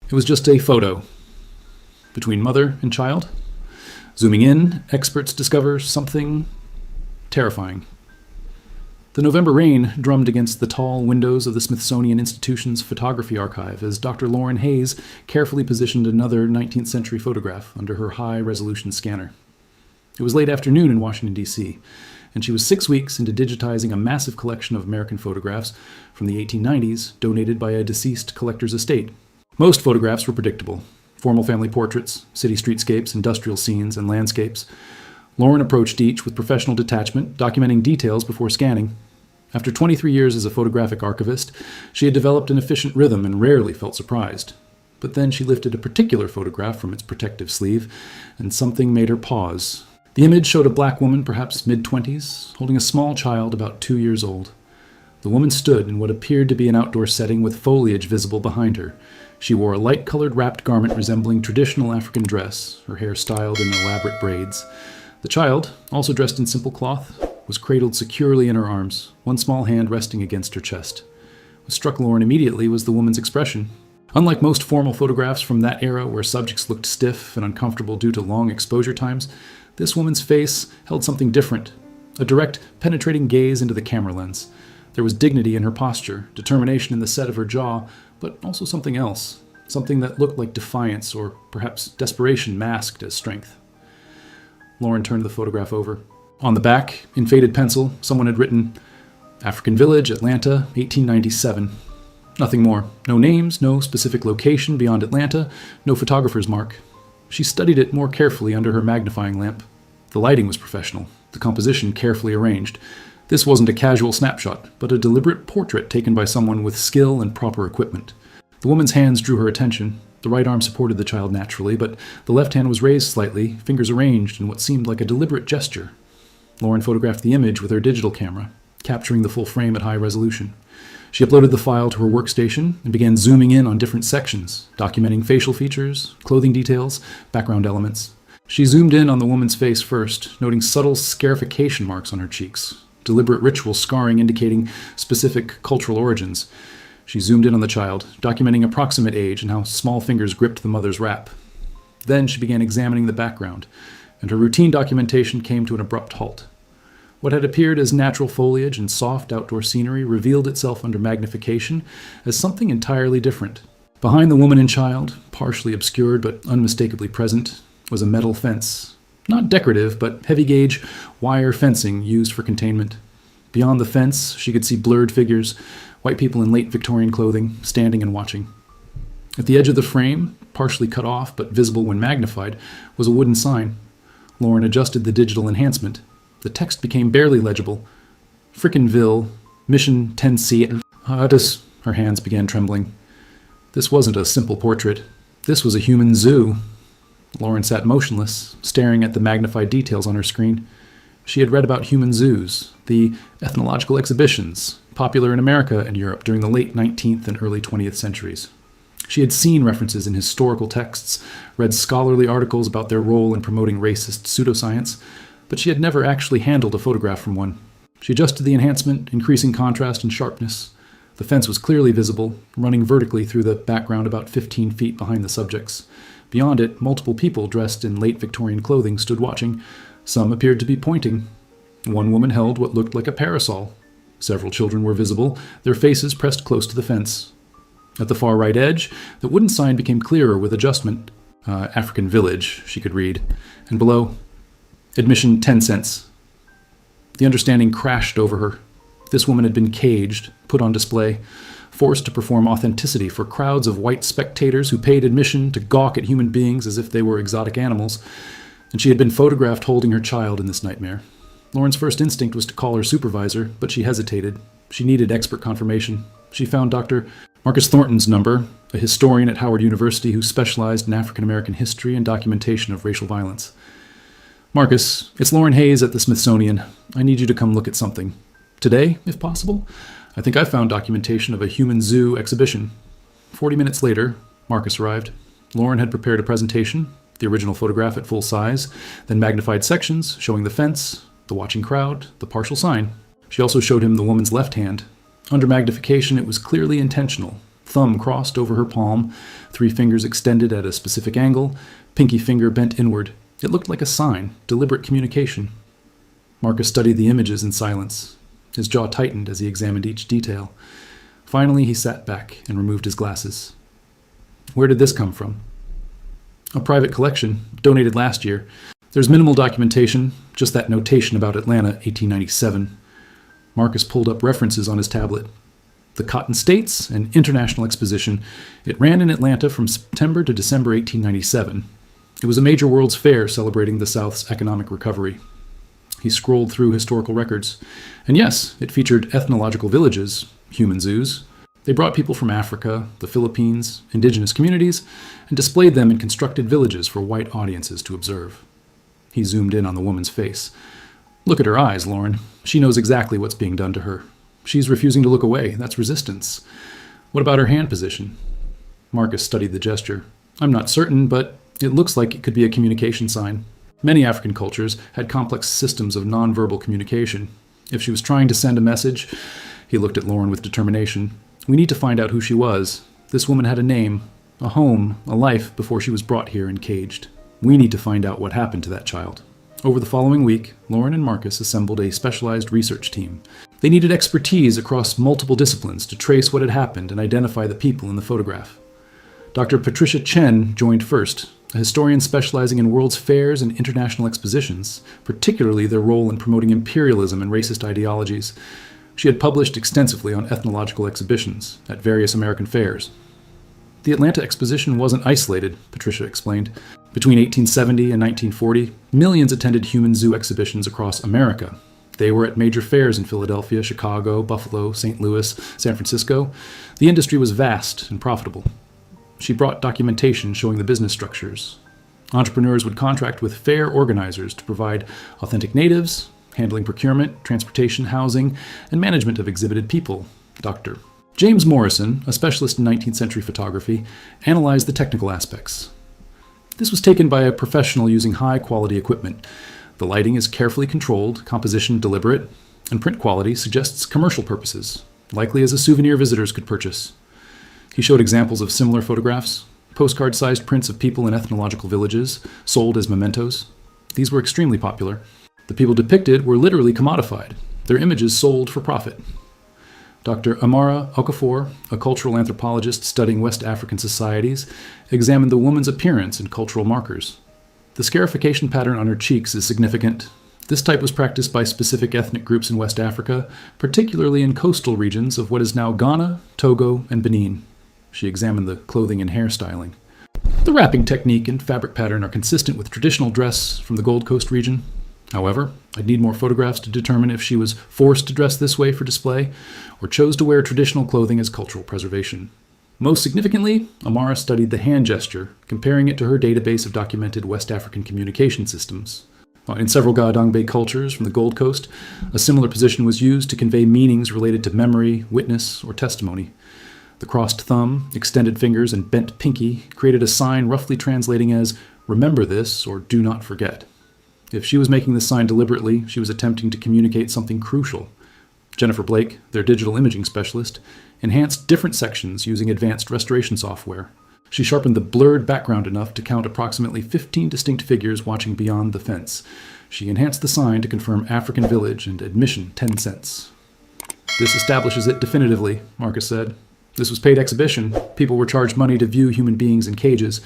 It was just a photo between mother and child. Zooming in, experts discover something terrifying. The November rain drummed against the tall windows of the Smithsonian Institution's photography archive as Dr. Lauren Hayes carefully positioned another 19th century photograph under her high-resolution scanner. It was late afternoon in Washington, D.C., and she was 6 weeks into digitizing a massive collection of American photographs from the 1890s donated by a deceased collector's estate. Most photographs were predictable: formal family portraits, city streetscapes, industrial scenes, and landscapes. Lauren approached each with professional detachment, documenting details before scanning. After 23 years as a photographic archivist, she had developed an efficient rhythm and rarely felt surprised. But then she lifted a particular photograph from its protective sleeve, and something made her pause. The image showed a black woman, perhaps mid-20s, holding a small child about 2 years old. The woman stood in what appeared to be an outdoor setting with foliage visible behind her. She wore a light-colored wrapped garment resembling traditional African dress, her hair styled in elaborate braids. The child, also dressed in simple cloth, was cradled securely in her arms, one small hand resting against her chest. What struck Lauren immediately was the woman's expression. Unlike most formal photographs from that era where subjects looked stiff and uncomfortable due to long exposure times, this woman's face held something different, a direct, penetrating gaze into the camera lens. There was dignity in her posture, determination in the set of her jaw, but also something else, something that looked like defiance or perhaps desperation masked as strength. Lauren turned the photograph over. On the back, in faded pencil, someone had written, "African Village, Atlanta, 1897. Nothing more. No names, no specific location beyond Atlanta, no photographer's mark. She studied it more carefully under her magnifying lamp. The lighting was professional, the composition carefully arranged. This wasn't a casual snapshot, but a deliberate portrait taken by someone with skill and proper equipment. The woman's hands drew her attention. The right arm supported the child naturally, but the left hand was raised slightly, fingers arranged in what seemed like a deliberate gesture. Lauren photographed the image with her digital camera, capturing the full frame at high resolution. She uploaded the file to her workstation and began zooming in on different sections, documenting facial features, clothing details, background elements. She zoomed in on the woman's face first, noting subtle scarification marks on her cheeks, deliberate ritual scarring indicating specific cultural origins. She zoomed in on the child, documenting approximate age and how small fingers gripped the mother's wrap. Then she began examining the background, and her routine documentation came to an abrupt halt. What had appeared as natural foliage and soft outdoor scenery revealed itself under magnification as something entirely different. Behind the woman and child, partially obscured but unmistakably present, was a metal fence. Not decorative, but heavy-gauge wire fencing used for containment. Beyond the fence, she could see blurred figures, white people in late Victorian clothing, standing and watching. At the edge of the frame, partially cut off but visible when magnified, was a wooden sign. Lauren adjusted the digital enhancement. The text became barely legible. Frickinville, Mission 10C. Her hands began trembling. This wasn't a simple portrait. This was a human zoo. Lauren sat motionless, staring at the magnified details on her screen. She had read about human zoos, the ethnological exhibitions, popular in America and Europe during the late 19th and early 20th centuries. She had seen references in historical texts, read scholarly articles about their role in promoting racist pseudoscience, but she had never actually handled a photograph from one. She adjusted the enhancement, increasing contrast and sharpness. The fence was clearly visible, running vertically through the background about 15 feet behind the subjects. Beyond it, multiple people dressed in late Victorian clothing stood watching. Some appeared to be pointing. One woman held what looked like a parasol. Several children were visible, their faces pressed close to the fence. At the far right edge, the wooden sign became clearer with adjustment. African Village, she could read. And below, admission 10 cents. The understanding crashed over her. This woman had been caged, put on display, forced to perform authenticity for crowds of white spectators who paid admission to gawk at human beings as if they were exotic animals. And she had been photographed holding her child in this nightmare. Lauren's first instinct was to call her supervisor, but she hesitated. She needed expert confirmation. She found Dr. Marcus Thornton's number, a historian at Howard University who specialized in African American history and documentation of racial violence. "Marcus, it's Lauren Hayes at the Smithsonian. I need you to come look at something. Today, if possible. I think I found documentation of a human zoo exhibition." 40 minutes later, Marcus arrived. Lauren had prepared a presentation, the original photograph at full size, then magnified sections showing the fence, the watching crowd, the partial sign. She also showed him the woman's left hand. Under magnification, it was clearly intentional, thumb crossed over her palm, 3 fingers extended at a specific angle, pinky finger bent inward. It looked like a sign, deliberate communication. Marcus studied the images in silence. His jaw tightened as he examined each detail. Finally, he sat back and removed his glasses. Where did this come from? A private collection, donated last year. There's minimal documentation, just that notation about Atlanta, 1897. Marcus pulled up references on his tablet. The Cotton States, an international exposition. It ran in Atlanta from September to December 1897. It was a major World's Fair celebrating the South's economic recovery. He scrolled through historical records. And yes, it featured ethnological villages, human zoos. They brought people from Africa, the Philippines, indigenous communities, and displayed them in constructed villages for white audiences to observe. He zoomed in on the woman's face. Look at her eyes, Lauren. She knows exactly what's being done to her. She's refusing to look away. That's resistance. What about her hand position? Marcus studied the gesture. I'm not certain, but it looks like it could be a communication sign. Many African cultures had complex systems of nonverbal communication. If she was trying to send a message, he looked at Lauren with determination. We need to find out who she was. This woman had a name, a home, a life before she was brought here and caged. We need to find out what happened to that child. Over the following week, Lauren and Marcus assembled a specialized research team. They needed expertise across multiple disciplines to trace what had happened and identify the people in the photograph. Dr. Patricia Chen joined first, a historian specializing in World's Fairs and international expositions, particularly their role in promoting imperialism and racist ideologies. She had published extensively on ethnological exhibitions at various American fairs. The Atlanta Exposition wasn't isolated, Patricia explained. Between 1870 and 1940, millions attended human zoo exhibitions across America. They were at major fairs in Philadelphia, Chicago, Buffalo, St. Louis, San Francisco. The industry was vast and profitable. She brought documentation showing the business structures. Entrepreneurs would contract with fair organizers to provide authentic natives, handling procurement, transportation, housing, and management of exhibited people. Dr. James Morrison, a specialist in 19th century photography, analyzed the technical aspects. This was taken by a professional using high-quality equipment. The lighting is carefully controlled, composition deliberate, and print quality suggests commercial purposes, likely as a souvenir visitors could purchase. He showed examples of similar photographs, postcard-sized prints of people in ethnological villages, sold as mementos. These were extremely popular. The people depicted were literally commodified, their images sold for profit. Dr. Amma Okafor, a cultural anthropologist studying West African societies, examined the woman's appearance and cultural markers. The scarification pattern on her cheeks is significant. This type was practiced by specific ethnic groups in West Africa, particularly in coastal regions of what is now Ghana, Togo, and Benin. She examined the clothing and hairstyling. The wrapping technique and fabric pattern are consistent with traditional dress from the Gold Coast region. However, I'd need more photographs to determine if she was forced to dress this way for display or chose to wear traditional clothing as cultural preservation. Most significantly, Amara studied the hand gesture, comparing it to her database of documented West African communication systems. In several Gadangbe cultures from the Gold Coast, a similar position was used to convey meanings related to memory, witness, or testimony. The crossed thumb, extended fingers, and bent pinky created a sign roughly translating as, "Remember this," or "Do not forget." If she was making this sign deliberately, she was attempting to communicate something crucial. Jennifer Blake, their digital imaging specialist, enhanced different sections using advanced restoration software. She sharpened the blurred background enough to count approximately 15 distinct figures watching beyond the fence. She enhanced the sign to confirm African village and admission 10 cents. "This establishes it definitively," Marcus said. "This was paid exhibition. People were charged money to view human beings in cages."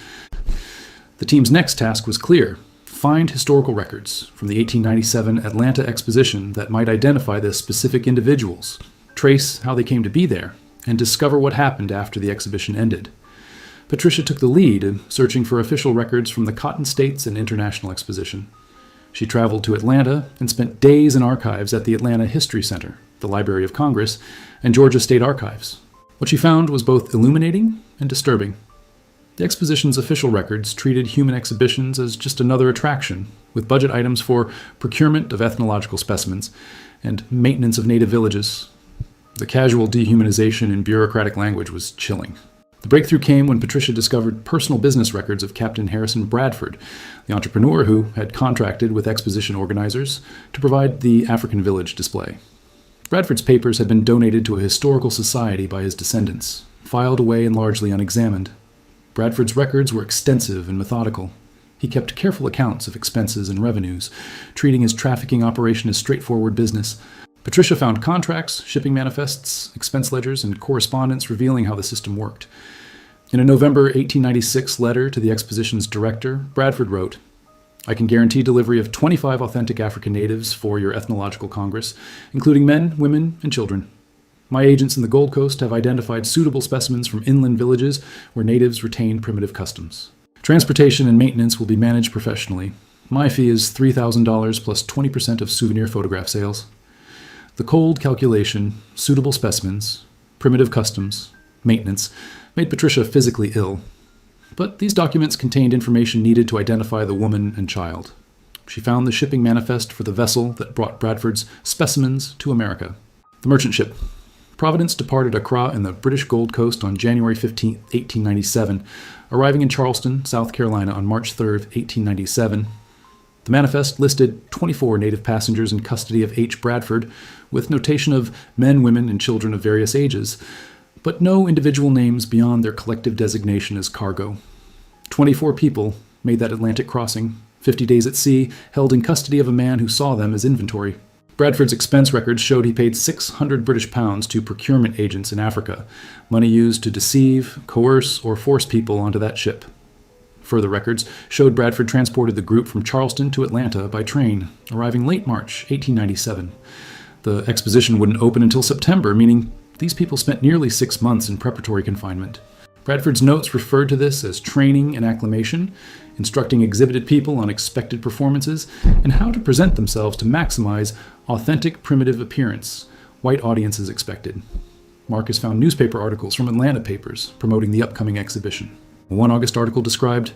The team's next task was clear. Find historical records from the 1897 Atlanta Exposition that might identify the specific individuals, trace how they came to be there, and discover what happened after the exhibition ended. Patricia took the lead in searching for official records from the Cotton States and International Exposition. She traveled to Atlanta and spent days in archives at the Atlanta History Center, the Library of Congress, and Georgia State Archives. What she found was both illuminating and disturbing. The exposition's official records treated human exhibitions as just another attraction, with budget items for procurement of ethnological specimens and maintenance of native villages. The casual dehumanization in bureaucratic language was chilling. The breakthrough came when Patricia discovered personal business records of Captain Harrison Bradford, the entrepreneur who had contracted with exposition organizers to provide the African village display. Bradford's papers had been donated to a historical society by his descendants. filed away and largely unexamined. Bradford's records were extensive and methodical. He kept careful accounts of expenses and revenues, treating his trafficking operation as straightforward business. Patricia found contracts, shipping manifests, expense ledgers, and correspondence revealing how the system worked. In a November 1896 letter to the exposition's director, Bradford wrote, "I can guarantee delivery of 25 authentic African natives for your ethnological congress, including men, women, and children. My agents in the Gold Coast have identified suitable specimens from inland villages where natives retain primitive customs. Transportation and maintenance will be managed professionally. My fee is $3,000 plus 20% of souvenir photograph sales." The cold calculation, suitable specimens, primitive customs, maintenance, made Patricia physically ill. But these documents contained information needed to identify the woman and child. She found the shipping manifest for the vessel that brought Bradford's specimens to America. The merchant ship Providence departed Accra in the British Gold Coast on January 15, 1897, arriving in Charleston, South Carolina on March 3, 1897. The manifest listed 24 native passengers in custody of H. Bradford, with notation of men, women, and children of various ages, but no individual names beyond their collective designation as cargo. 24 people made that Atlantic crossing, 50 days at sea, held in custody of a man who saw them as inventory. Bradford's expense records showed he paid 600 British pounds to procurement agents in Africa, money used to deceive, coerce, or force people onto that ship. Further records showed Bradford transported the group from Charleston to Atlanta by train, arriving late March 1897. The exposition wouldn't open until September, meaning these people spent nearly 6 months in preparatory confinement. Bradford's notes referred to this as training and acclimation, instructing exhibited people on expected performances and how to present themselves to maximize authentic primitive appearance white audiences expected. Marcus found newspaper articles from Atlanta papers promoting the upcoming exhibition. One August article described,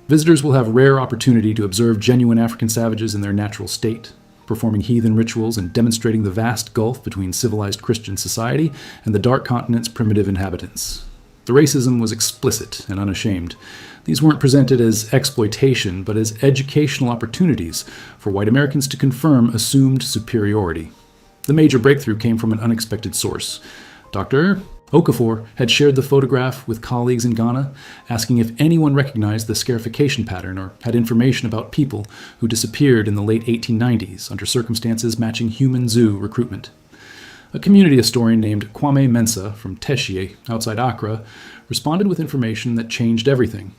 "Visitors will have rare opportunity to observe genuine African savages in their natural state, performing heathen rituals and demonstrating the vast gulf between civilized Christian society and the dark continent's primitive inhabitants." The racism was explicit and unashamed. These weren't presented as exploitation, but as educational opportunities for white Americans to confirm assumed superiority. The major breakthrough came from an unexpected source. Dr. Okafor had shared the photograph with colleagues in Ghana, asking if anyone recognized the scarification pattern or had information about people who disappeared in the late 1890s under circumstances matching human zoo recruitment. A community historian named Kwame Mensah from Teshie, outside Accra, responded with information that changed everything.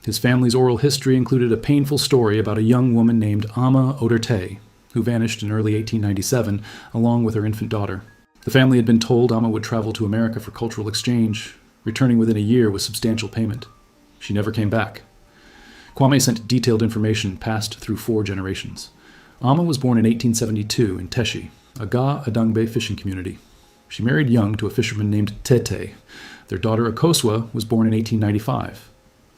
His family's oral history included a painful story about a young woman named Amma Oderte, who vanished in early 1897 along with her infant daughter. The family had been told Amma would travel to America for cultural exchange, returning within a year with substantial payment. She never came back. Kwame sent detailed information passed through 4 generations. Amma was born in 1872 in Teshie, a Ga Adangbe fishing community. She married young to a fisherman named Tete. Their daughter Akosua was born in 1895.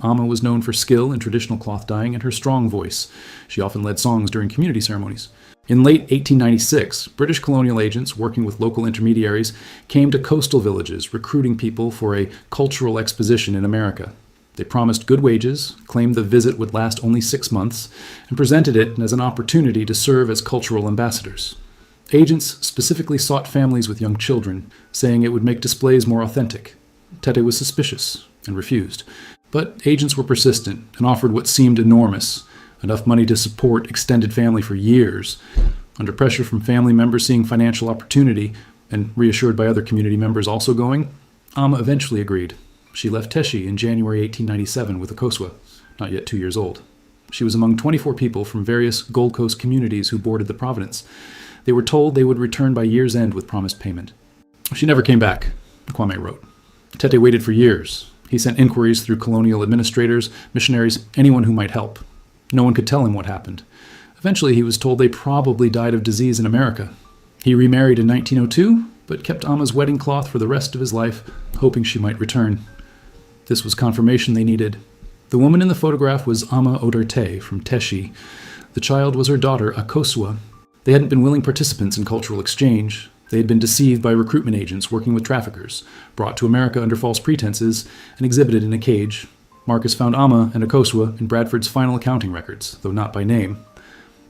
Amma was known for skill in traditional cloth dyeing and her strong voice. She often led songs during community ceremonies. In late 1896, British colonial agents working with local intermediaries came to coastal villages recruiting people for a cultural exposition in America. They promised good wages, claimed the visit would last only 6 months, and presented it as an opportunity to serve as cultural ambassadors. Agents specifically sought families with young children, saying it would make displays more authentic. Tete was suspicious and refused. But agents were persistent and offered what seemed enormous, enough money to support extended family for years. Under pressure from family members seeing financial opportunity, and reassured by other community members also going, Amma eventually agreed. She left Teshie in January 1897 with Akosua, not yet 2 years old. She was among 24 people from various Gold Coast communities who boarded the Providence. They were told they would return by year's end with promised payment. She never came back, Kwame wrote. Tete waited for years. He sent inquiries through colonial administrators, missionaries, anyone who might help. No one could tell him what happened. Eventually, he was told they probably died of disease in America. He remarried in 1902, but kept Amma's wedding cloth for the rest of his life, hoping she might return. This was confirmation they needed. The woman in the photograph was Amma Oderte from Teshie. The child was her daughter, Akosua. They hadn't been willing participants in cultural exchange. They had been deceived by recruitment agents working with traffickers, brought to America under false pretenses, and exhibited in a cage. Marcus found Amma and Akosua in Bradford's final accounting records, though not by name.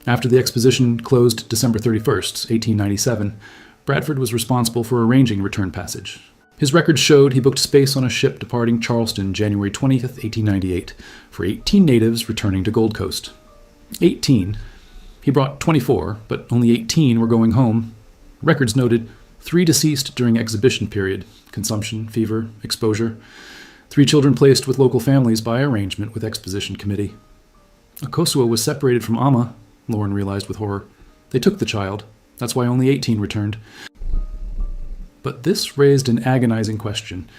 After the exposition closed December 31st, 1897, Bradford was responsible for arranging return passage. His records showed he booked space on a ship departing Charleston January 20th, 1898, for 18 natives returning to Gold Coast. 18. He brought 24, but only 18 were going home. Records noted 3 deceased during exhibition period, consumption, fever, exposure. 3 children placed with local families by arrangement with exposition committee. Akosua was separated from Amma, Lauren realized with horror. They took the child. That's why only 18 returned. But this raised an agonizing question.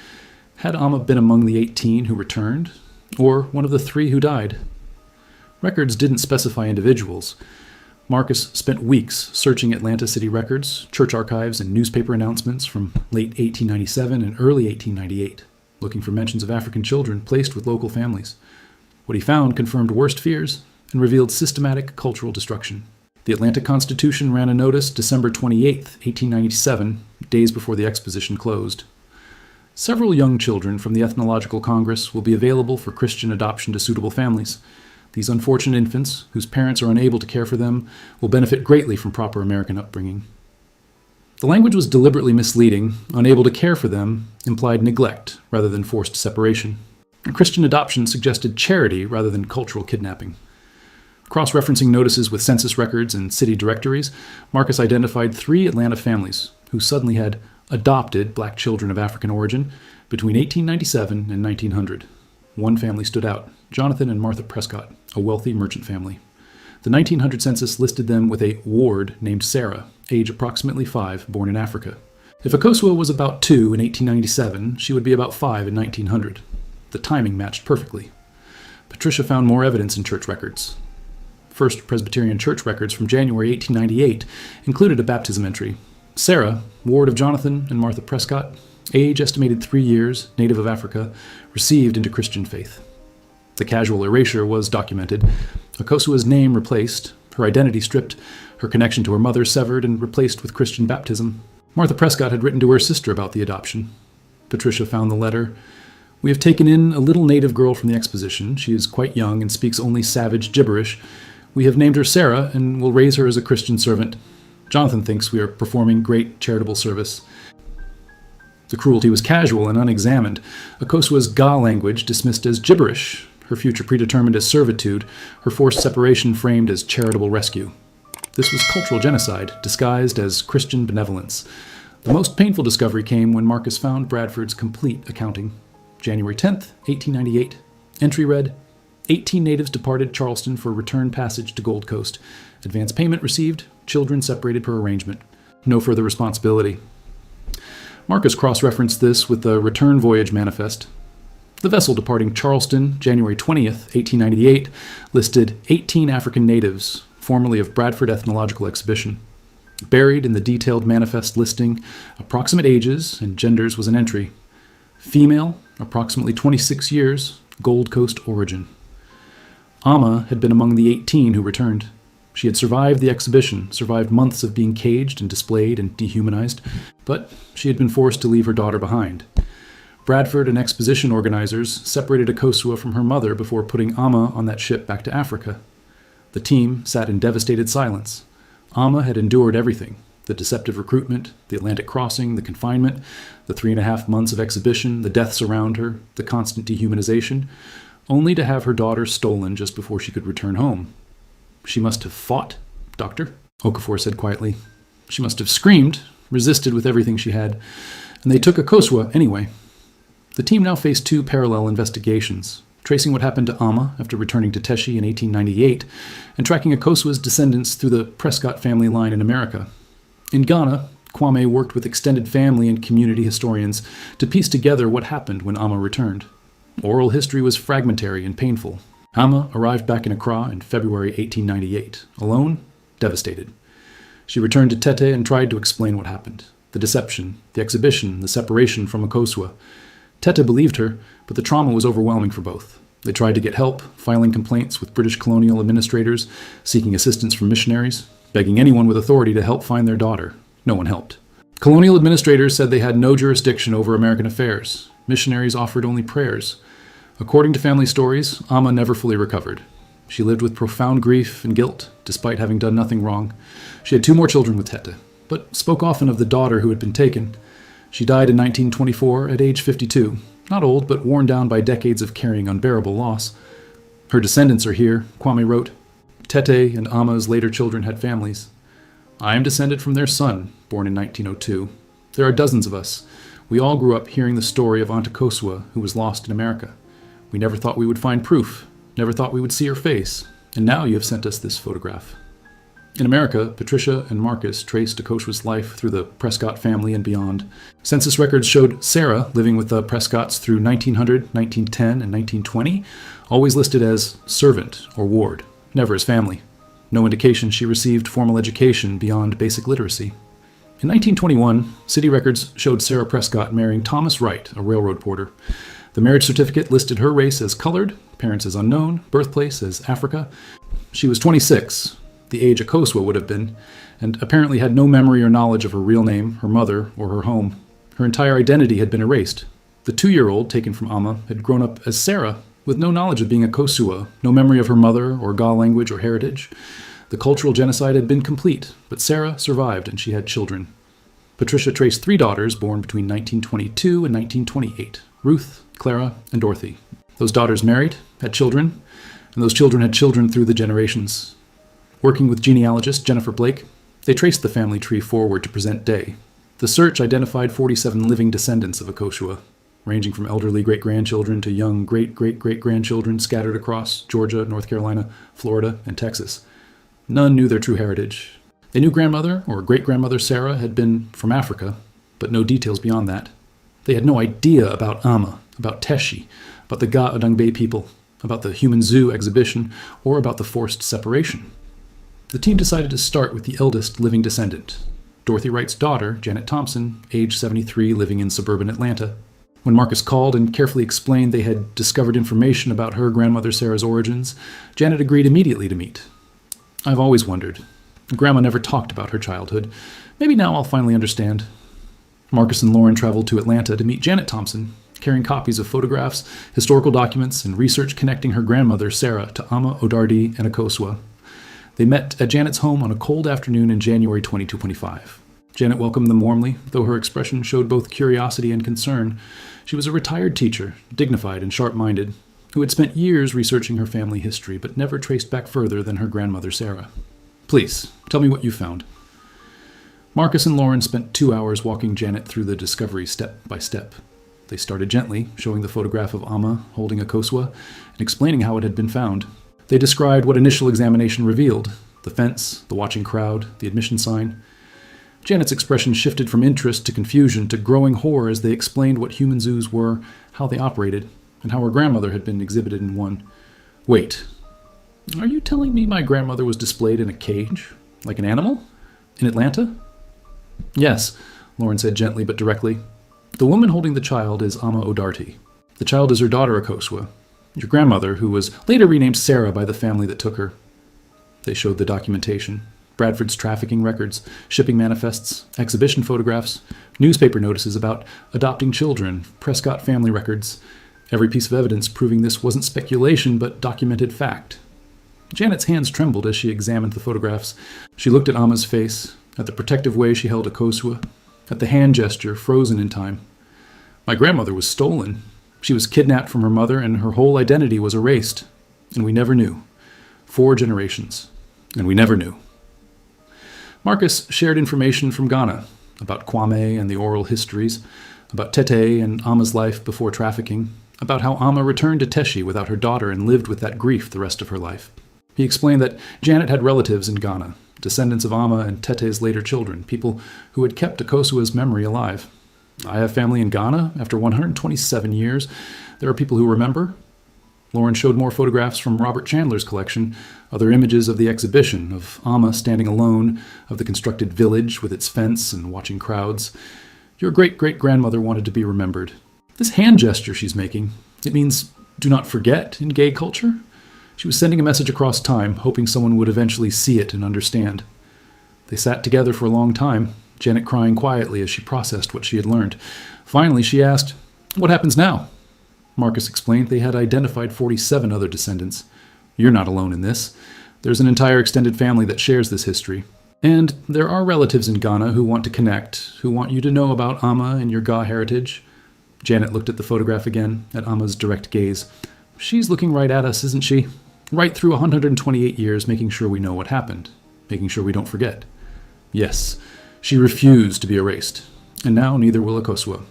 Had Amma been among the 18 who returned, or one of the 3 who died? Records didn't specify individuals. Marcus spent weeks searching Atlanta city records, church archives, and newspaper announcements from late 1897 and early 1898, looking for mentions of African children placed with local families. What he found confirmed worst fears and revealed systematic cultural destruction. The Atlanta Constitution ran a notice December 28, 1897, days before the exposition closed. Several young children from the Ethnological Congress will be available for Christian adoption to suitable families. These unfortunate infants, whose parents are unable to care for them, will benefit greatly from proper American upbringing. The language was deliberately misleading. Unable to care for them implied neglect rather than forced separation. And Christian adoption suggested charity rather than cultural kidnapping. Cross-referencing notices with census records and city directories, Marcus identified 3 Atlanta families who suddenly had adopted black children of African origin between 1897 and 1900. One family stood out, Jonathan and Martha Prescott, a wealthy merchant family. The 1900 census listed them with a ward named Sarah, age approximately 5, born in Africa. If Akosua was about 2 in 1897, she would be about 5 in 1900. The timing matched perfectly. Patricia found more evidence in church records. First Presbyterian church records from January 1898 included a baptism entry. Sarah, ward of Jonathan and Martha Prescott, age estimated 3 years, native of Africa, received into Christian faith. The casual erasure was documented. Akosua's name replaced, her identity stripped, her connection to her mother severed and replaced with Christian baptism. Martha Prescott had written to her sister about the adoption. Patricia found the letter. "We have taken in a little native girl from the exposition. She is quite young and speaks only savage gibberish. We have named her Sarah and will raise her as a Christian servant. Jonathan thinks we are performing great charitable service." The cruelty was casual and unexamined. Akosua's Ga language dismissed as gibberish, her future predetermined as servitude, her forced separation framed as charitable rescue. This was cultural genocide, disguised as Christian benevolence. The most painful discovery came when Marcus found Bradford's complete accounting. January 10th, 1898. Entry read, 18 natives departed Charleston for return passage to Gold Coast. Advance payment received, children separated per arrangement. No further responsibility. Marcus cross-referenced this with the return voyage manifest. The vessel departing Charleston, January 20th, 1898, listed 18 African natives, formerly of Bradford Ethnological Exhibition. Buried in the detailed manifest listing, approximate ages and genders was an entry. Female, approximately 26 years, Gold Coast origin. Amma had been among the 18 who returned. She had survived the exhibition, survived months of being caged and displayed and dehumanized, but she had been forced to leave her daughter behind. Bradford and exposition organizers separated Akosua from her mother before putting Amma on that ship back to Africa. The team sat in devastated silence. Amma had endured everything: the deceptive recruitment, the Atlantic crossing, the confinement, the 3.5 months of exhibition, the deaths around her, the constant dehumanization, only to have her daughter stolen just before she could return home. "She must have fought, Doctor," Okafor said quietly. "She must have screamed, resisted with everything she had, and they took Akosua anyway." The team now faced 2 parallel investigations, tracing what happened to Amma after returning to Teshi in 1898, and tracking Akosua's descendants through the Prescott family line in America. In Ghana, Kwame worked with extended family and community historians to piece together what happened when Amma returned. Oral history was fragmentary and painful. Amma arrived back in Accra in February 1898, alone, devastated. She returned to Tete and tried to explain what happened: the deception, the exhibition, the separation from Akosua. Tete believed her, but the trauma was overwhelming for both. They tried to get help, filing complaints with British colonial administrators, seeking assistance from missionaries, begging anyone with authority to help find their daughter. No one helped. Colonial administrators said they had no jurisdiction over American affairs. Missionaries offered only prayers. According to family stories, Amma never fully recovered. She lived with profound grief and guilt, despite having done nothing wrong. She had 2 more children with Tete, but spoke often of the daughter who had been taken. She died in 1924 at age 52, not old, but worn down by decades of carrying unbearable loss. Her descendants are here, Kwame wrote. Tete and Amma's later children had families. I am descended from their son, born in 1902. There are dozens of us. We all grew up hearing the story of Aunt Akosua, who was lost in America. We never thought we would find proof, never thought we would see her face, and now you have sent us this photograph. In America, Patricia and Marcus traced Akosua's life through the Prescott family and beyond. Census records showed Sarah living with the Prescotts through 1900, 1910, and 1920, always listed as servant or ward, never as family. No indication she received formal education beyond basic literacy. In 1921, city records showed Sarah Prescott marrying Thomas Wright, a railroad porter. The marriage certificate listed her race as colored, parents as unknown, birthplace as Africa. She was 26, the age Akosua would have been, and apparently had no memory or knowledge of her real name, her mother, or her home. Her entire identity had been erased. The 2-year-old, taken from Amma, had grown up as Sarah, with no knowledge of being Akosua, no memory of her mother or Ga language or heritage. The cultural genocide had been complete, but Sarah survived and she had children. Patricia traced 3 daughters born between 1922 and 1928, Ruth, Clara, and Dorothy. Those daughters married, had children, and those children had children through the generations. Working with genealogist Jennifer Blake, they traced the family tree forward to present day. The search identified 47 living descendants of Akosua, ranging from elderly great-grandchildren to young great-great-great-grandchildren scattered across Georgia, North Carolina, Florida, and Texas. None knew their true heritage. They knew grandmother or great-grandmother Sarah had been from Africa, but no details beyond that. They had no idea about Amma, about Teshi, about the Ga Odangbe people, about the human zoo exhibition, or about the forced separation. The team decided to start with the eldest living descendant, Dorothy Wright's daughter, Janet Thompson, age 73, living in suburban Atlanta. When Marcus called and carefully explained they had discovered information about her grandmother Sarah's origins, Janet agreed immediately to meet. I've always wondered. Grandma never talked about her childhood. Maybe now I'll finally understand. Marcus and Lauren traveled to Atlanta to meet Janet Thompson, carrying copies of photographs, historical documents, and research connecting her grandmother Sarah to Amma, Odardi, and Akosua. They met at Janet's home on a cold afternoon in January 2025. Janet welcomed them warmly, though her expression showed both curiosity and concern. She was a retired teacher, dignified and sharp-minded, who had spent years researching her family history but never traced back further than her grandmother Sarah. Please, tell me what you found. Marcus and Lauren spent 2 hours walking Janet through the discovery step by step. They started gently, showing the photograph of Amma holding Akosua and explaining how it had been found. They described what initial examination revealed: the fence, the watching crowd, the admission sign. Janet's expression shifted from interest to confusion to growing horror as they explained what human zoos were, how they operated, and how her grandmother had been exhibited in one. Wait, are you telling me my grandmother was displayed in a cage, like an animal, in Atlanta? Yes, Lauren said gently but directly. The woman holding the child is Amma Odarti. The child is her daughter Akosua, your grandmother, who was later renamed Sarah by the family that took her. They showed the documentation: Bradford's trafficking records, shipping manifests, exhibition photographs, newspaper notices about adopting children, Prescott family records, every piece of evidence proving this wasn't speculation but documented fact. Janet's hands trembled as she examined the photographs. She looked at Amma's face, at the protective way she held Akosua, at the hand gesture frozen in time. My grandmother was stolen. She was kidnapped from her mother, and her whole identity was erased. And we never knew. 4 generations. And we never knew. Marcus shared information from Ghana about Kwame and the oral histories, about Tete and Amma's life before trafficking, about how Amma returned to Teshi without her daughter and lived with that grief the rest of her life. He explained that Janet had relatives in Ghana, descendants of Amma and Tete's later children, people who had kept Akosua's memory alive. I have family in Ghana. After 127 years, there are people who remember. Lauren showed more photographs from Robert Chandler's collection, other images of the exhibition, of Amma standing alone, of the constructed village with its fence and watching crowds. Your great-great-grandmother wanted to be remembered. This hand gesture she's making, it means do not forget in gay culture. She was sending a message across time, hoping someone would eventually see it and understand. They sat together for a long time, Janet crying quietly as she processed what she had learned. Finally, she asked, "What happens now?" Marcus explained they had identified 47 other descendants. You're not alone in this. There's an entire extended family that shares this history. And there are relatives in Ghana who want to connect, who want you to know about Amma and your Ga heritage. Janet looked at the photograph again, at Amma's direct gaze. She's looking right at us, isn't she? Right through 128 years, making sure we know what happened, making sure we don't forget. Yes, she refused to be erased, and now neither will Akosua.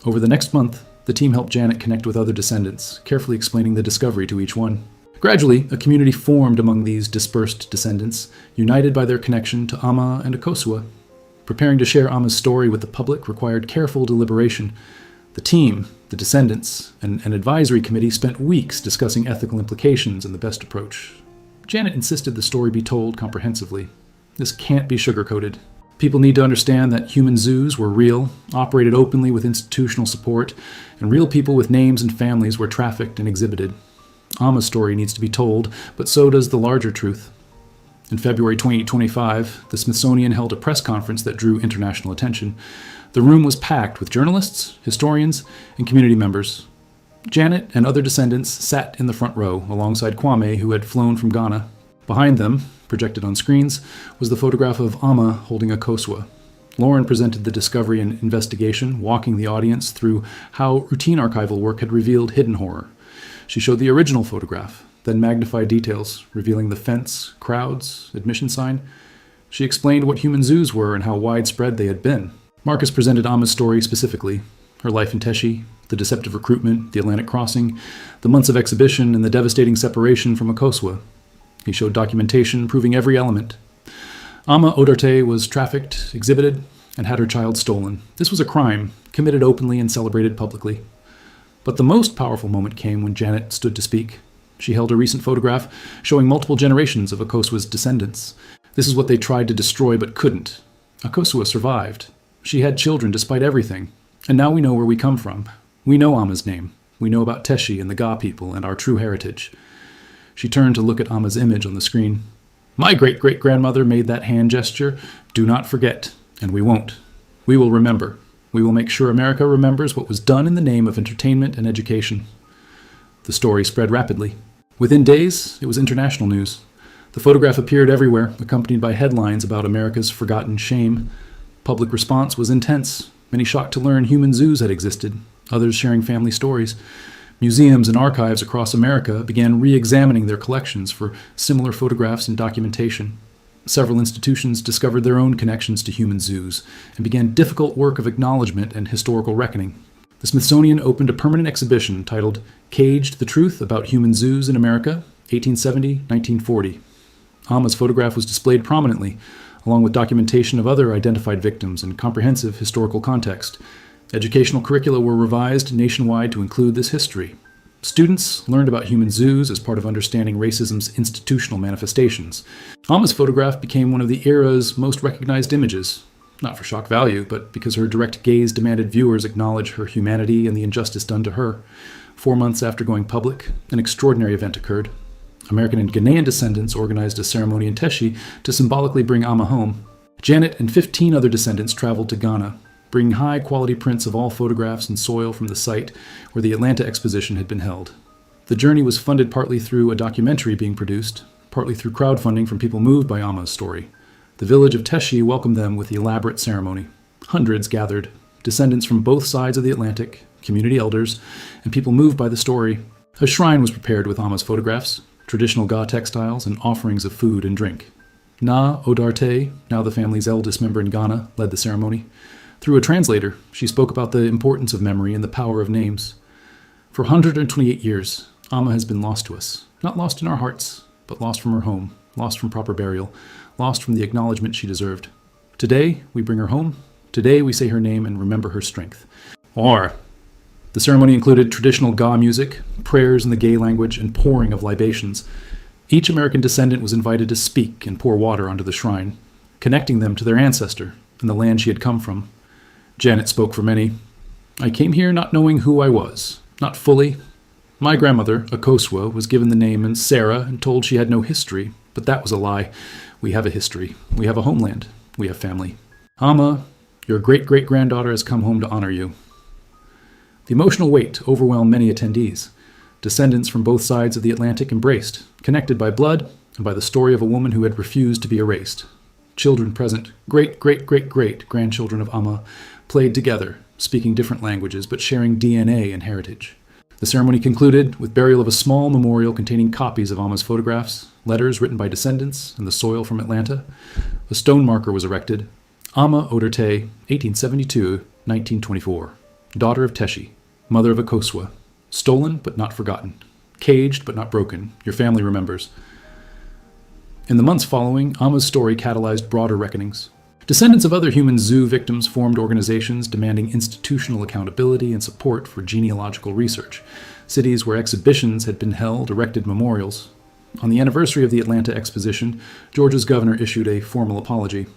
Over the next month, the team helped Janet connect with other descendants, carefully explaining the discovery to each one. Gradually, a community formed among these dispersed descendants, united by their connection to Amma and Akosua. Preparing to share Amma's story with the public required careful deliberation. The team, the descendants, and an advisory committee spent weeks discussing ethical implications and the best approach. Janet insisted the story be told comprehensively. This can't be sugar-coated. People need to understand that human zoos were real, operated openly with institutional support, and real people with names and families were trafficked and exhibited. Amma's story needs to be told, but so does the larger truth. In February 2025, the Smithsonian held a press conference that drew international attention. The room was packed with journalists, historians, and community members. Janet and other descendants sat in the front row alongside Kwame, who had flown from Ghana. Behind them, projected on screens, was the photograph of Amma holding Akosua. Lauren presented the discovery and investigation, walking the audience through how routine archival work had revealed hidden horror. She showed the original photograph, then magnified details, revealing the fence, crowds, admission sign. She explained what human zoos were and how widespread they had been. Marcus presented Amma's story specifically, her life in Teshi, the deceptive recruitment, the Atlantic crossing, the months of exhibition, and the devastating separation from Akosua. He showed documentation proving every element. Amma Odarte was trafficked, exhibited, and had her child stolen. This was a crime, committed openly and celebrated publicly. But the most powerful moment came when Janet stood to speak. She held a recent photograph showing multiple generations of Akosua's descendants. This is what they tried to destroy but couldn't. Akosua survived. She had children despite everything. And now we know where we come from. We know Amma's name. We know about Teshi and the Ga people and our true heritage. She turned to look at Amma's image on the screen. My great-great-grandmother made that hand gesture. Do not forget, and we won't. We will remember. We will make sure America remembers what was done in the name of entertainment and education. The story spread rapidly. Within days, it was international news. The photograph appeared everywhere, accompanied by headlines about America's forgotten shame. Public response was intense. Many shocked to learn human zoos had existed, others sharing family stories. Museums and archives across America began re-examining their collections for similar photographs and documentation. Several institutions discovered their own connections to human zoos and began difficult work of acknowledgement and historical reckoning. The Smithsonian opened a permanent exhibition titled Caged: The Truth About Human Zoos in America, 1870-1940. Amma's photograph was displayed prominently, along with documentation of other identified victims and comprehensive historical context. Educational curricula were revised nationwide to include this history. Students learned about human zoos as part of understanding racism's institutional manifestations. Amma's photograph became one of the era's most recognized images, not for shock value, but because her direct gaze demanded viewers acknowledge her humanity and the injustice done to her. 4 months after going public, an extraordinary event occurred. American and Ghanaian descendants organized a ceremony in Teshi to symbolically bring Amma home. Janet and 15 other descendants traveled to Ghana, bringing high-quality prints of all photographs and soil from the site where the Atlanta Exposition had been held. The journey was funded partly through a documentary being produced, partly through crowdfunding from people moved by Amma's story. The village of Teshi welcomed them with the elaborate ceremony. Hundreds gathered, descendants from both sides of the Atlantic, community elders, and people moved by the story. A shrine was prepared with Amma's photographs, traditional Ga textiles, and offerings of food and drink. Na Odarte, now the family's eldest member in Ghana, led the ceremony. Through a translator, she spoke about the importance of memory and the power of names. For 128 years, Amma has been lost to us. Not lost in our hearts, but lost from her home, lost from proper burial, lost from the acknowledgement she deserved. Today, we bring her home. Today, we say her name and remember her strength. Or, the ceremony included traditional Ga music, prayers in the Gay language, and pouring of libations. Each American descendant was invited to speak and pour water onto the shrine, connecting them to their ancestor and the land she had come from. Janet spoke for many. I came here not knowing who I was, not fully. My grandmother, Akosua, was given the name Sarah and told she had no history, but that was a lie. We have a history. We have a homeland. We have family. Amma, your great-great-granddaughter has come home to honor you. The emotional weight overwhelmed many attendees. Descendants from both sides of the Atlantic embraced, connected by blood and by the story of a woman who had refused to be erased. children present, great-great-great-great-grandchildren of Amma, played together, speaking different languages but sharing DNA and heritage. The ceremony concluded with burial of a small memorial containing copies of Amma's photographs, letters written by descendants, and the soil from Atlanta. A stone marker was erected. Amma Oderte, 1872-1924. Daughter of Teshi, mother of Akosua. Stolen but not forgotten. Caged but not broken. Your family remembers. In the months following, Amma's story catalyzed broader reckonings. Descendants of other human zoo victims formed organizations demanding institutional accountability and support for genealogical research. Cities where exhibitions had been held erected memorials. On the anniversary of the Atlanta Exposition, Georgia's governor issued a formal apology.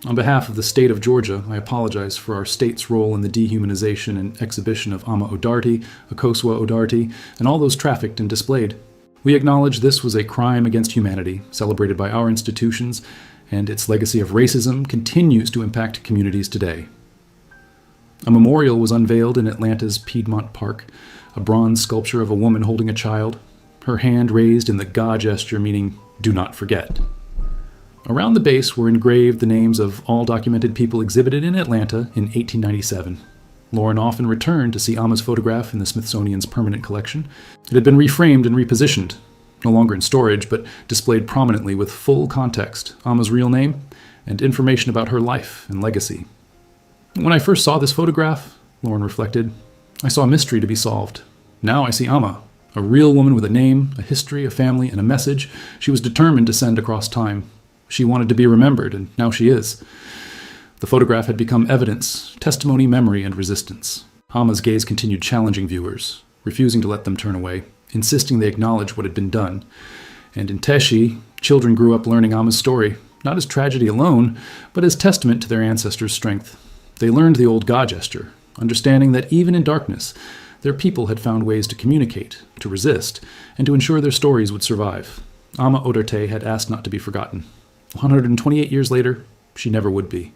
On behalf of the state of Georgia, I apologize for our state's role in the dehumanization and exhibition of Amma Odarty, Akosua Odarty, and all those trafficked and displayed. We acknowledge this was a crime against humanity, celebrated by our institutions, and its legacy of racism continues to impact communities today. A memorial was unveiled in Atlanta's Piedmont Park, a bronze sculpture of a woman holding a child, her hand raised in the God gesture meaning, "do not forget." Around the base were engraved the names of all documented people exhibited in Atlanta in 1897. Lauren often returned to see Amma's photograph in the Smithsonian's permanent collection. It had been reframed and repositioned, no longer in storage, but displayed prominently with full context, Amma's real name, and information about her life and legacy. When I first saw this photograph, Lauren reflected, I saw a mystery to be solved. Now I see Amma, a real woman with a name, a history, a family, and a message she was determined to send across time. She wanted to be remembered, and now she is. The photograph had become evidence, testimony, memory, and resistance. Amma's gaze continued challenging viewers, refusing to let them turn away, insisting they acknowledge what had been done. And in Teshi, children grew up learning Amma's story, not as tragedy alone, but as testament to their ancestors' strength. They learned the old God gesture, understanding that even in darkness, their people had found ways to communicate, to resist, and to ensure their stories would survive. Amma Oderte had asked not to be forgotten. 128 years later, she never would be.